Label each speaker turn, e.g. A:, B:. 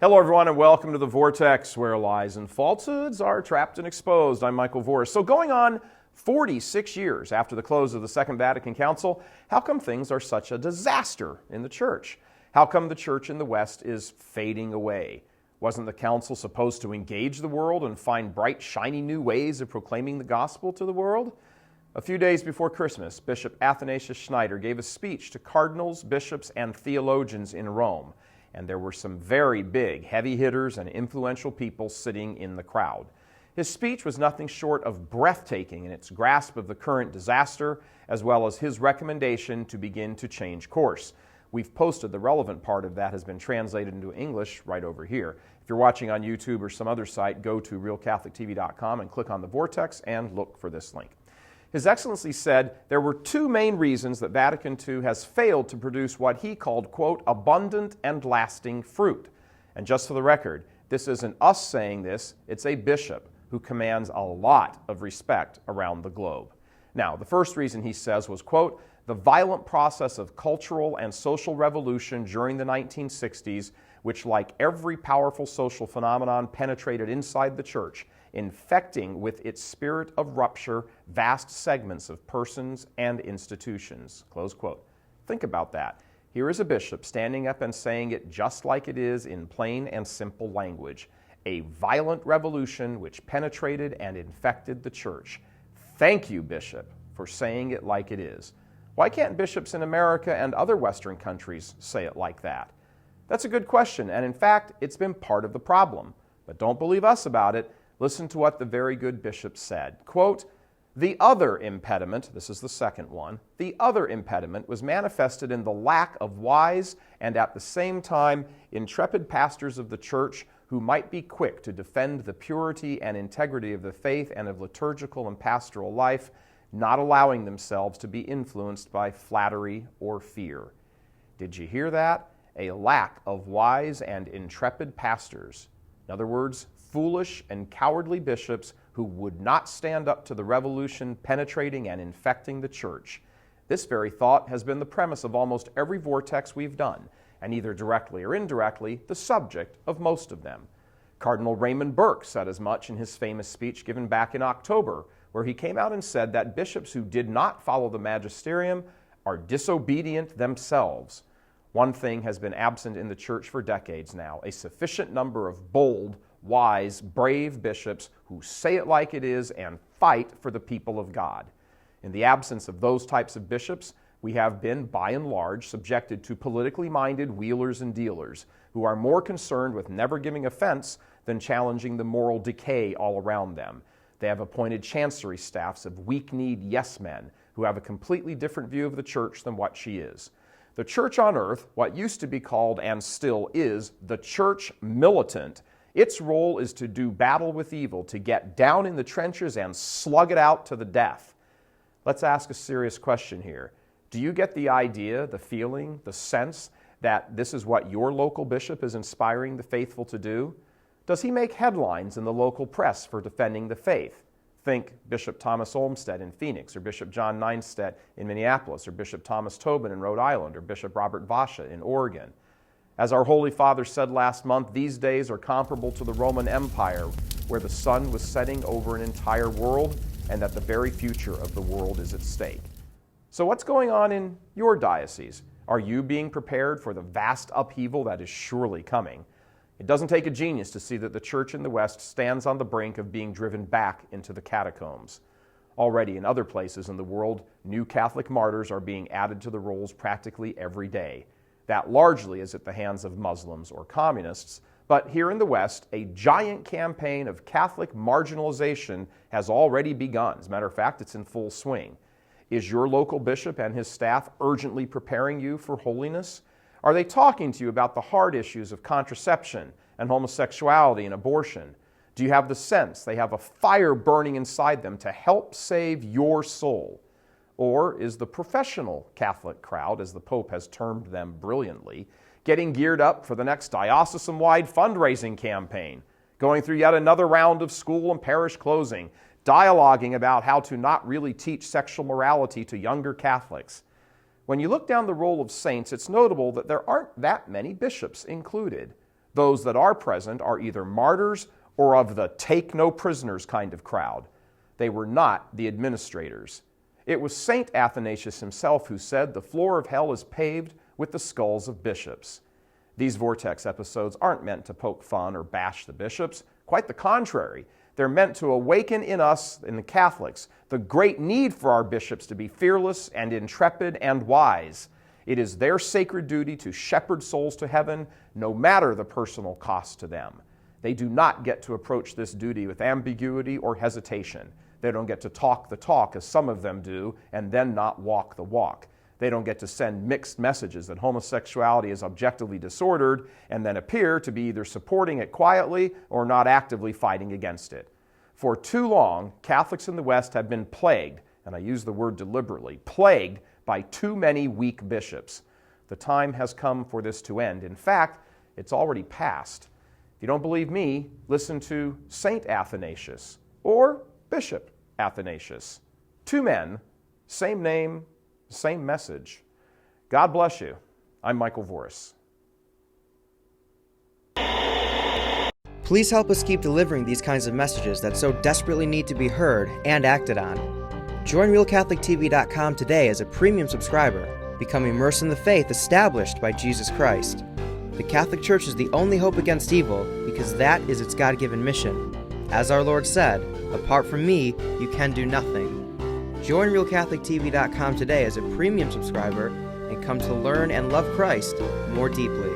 A: Hello everyone and welcome to The Vortex, where lies and falsehoods are trapped and exposed. I'm Michael Voris. So going on 46 years after the close of the Second Vatican Council, how come things are such a disaster in the church? How come the church in the West is fading away? Wasn't the council supposed to engage the world and find bright, shiny new ways of proclaiming the gospel to the world? A few days before Christmas, Bishop Athanasius Schneider gave a speech to cardinals, bishops, and theologians in Rome. And there were some very big, heavy hitters and influential people sitting in the crowd. His speech was nothing short of breathtaking in its grasp of the current disaster, as well as his recommendation to begin to change course. We've posted the relevant part of that has been translated into English right over here. If you're watching on YouTube or some other site, go to realcatholictv.com and click on the Vortex and look for this link. His Excellency said there were two main reasons that Vatican II has failed to produce what he called, quote, abundant and lasting fruit. And just for the record, this isn't us saying this, it's a bishop who commands a lot of respect around the globe. Now, the first reason he says was, quote, the violent process of cultural and social revolution during the 1960s, which like every powerful social phenomenon penetrated inside the church, infecting with its spirit of rupture vast segments of persons and institutions, close quote. Think about that. Here is a bishop standing up and saying it just like it is in plain and simple language. A violent revolution which penetrated and infected the church. Thank you, Bishop, for saying it like it is. Why can't bishops in America and other Western countries say it like that? That's a good question, and in fact, it's been part of the problem. But don't believe us about it. Listen to what the very good bishop said. Quote, the other impediment, this is the second one, the other impediment was manifested in the lack of wise and at the same time intrepid pastors of the church who might be quick to defend the purity and integrity of the faith and of liturgical and pastoral life, not allowing themselves to be influenced by flattery or fear. Did you hear that? A lack of wise and intrepid pastors. In other words, foolish and cowardly bishops who would not stand up to the revolution penetrating and infecting the church. This very thought has been the premise of almost every vortex we've done, and either directly or indirectly, the subject of most of them. Cardinal Raymond Burke said as much in his famous speech given back in October, where he came out and said that bishops who did not follow the magisterium are disobedient themselves. One thing has been absent in the church for decades now, a sufficient number of bold, wise, brave bishops who say it like it is and fight for the people of God. In the absence of those types of bishops, we have been, by and large, subjected to politically minded wheelers and dealers who are more concerned with never giving offense than challenging the moral decay all around them. They have appointed chancery staffs of weak-kneed yes-men who have a completely different view of the church than what she is. The church on earth, what used to be called and still is the church militant, its role is to do battle with evil, to get down in the trenches and slug it out to the death. Let's ask a serious question here. Do you get the idea, the feeling, the sense that this is what your local bishop is inspiring the faithful to do? Does he make headlines in the local press for defending the faith? Think Bishop Thomas Olmsted in Phoenix, or Bishop John Nienstedt in Minneapolis, or Bishop Thomas Tobin in Rhode Island, or Bishop Robert Vasha in Oregon. As our Holy Father said last month, these days are comparable to the Roman Empire, where the sun was setting over an entire world, and that the very future of the world is at stake. So what's going on in your diocese? Are you being prepared for the vast upheaval that is surely coming? It doesn't take a genius to see that the church in the West stands on the brink of being driven back into the catacombs. Already in other places in the world, new Catholic martyrs are being added to the rolls practically every day. That largely is at the hands of Muslims or communists, but here in the West, a giant campaign of Catholic marginalization has already begun. As a matter of fact, it's in full swing. Is your local bishop and his staff urgently preparing you for holiness? Are they talking to you about the hard issues of contraception and homosexuality and abortion? Do you have the sense they have a fire burning inside them to help save your soul? Or is the professional Catholic crowd, as the Pope has termed them brilliantly, getting geared up for the next diocesan-wide fundraising campaign, going through yet another round of school and parish closing, dialoguing about how to not really teach sexual morality to younger Catholics. When you look down the roll of saints, it's notable that there aren't that many bishops included. Those that are present are either martyrs or of the take no prisoners kind of crowd. They were not the administrators. It was St. Athanasius himself who said, "The floor of hell is paved with the skulls of bishops." These Vortex episodes aren't meant to poke fun or bash the bishops. Quite the contrary. They're meant to awaken in us, in the Catholics, the great need for our bishops to be fearless and intrepid and wise. It is their sacred duty to shepherd souls to heaven, no matter the personal cost to them. They do not get to approach this duty with ambiguity or hesitation. They don't get to talk the talk, as some of them do, and then not walk the walk. They don't get to send mixed messages that homosexuality is objectively disordered and then appear to be either supporting it quietly or not actively fighting against it. For too long, Catholics in the West have been plagued, and I use the word deliberately, plagued by too many weak bishops. The time has come for this to end. In fact, it's already passed. If you don't believe me, listen to St. Athanasius or Bishop Athanasius. Two men, same name, same message. God bless you. I'm Michael Voris.
B: Please help us keep delivering these kinds of messages that so desperately need to be heard and acted on. Join RealCatholicTV.com today as a premium subscriber. Become immersed in the faith established by Jesus Christ. The Catholic Church is the only hope against evil because that is its God-given mission. As our Lord said, "Apart from me, you can do nothing." Join RealCatholicTV.com today as a premium subscriber and come to learn and love Christ more deeply.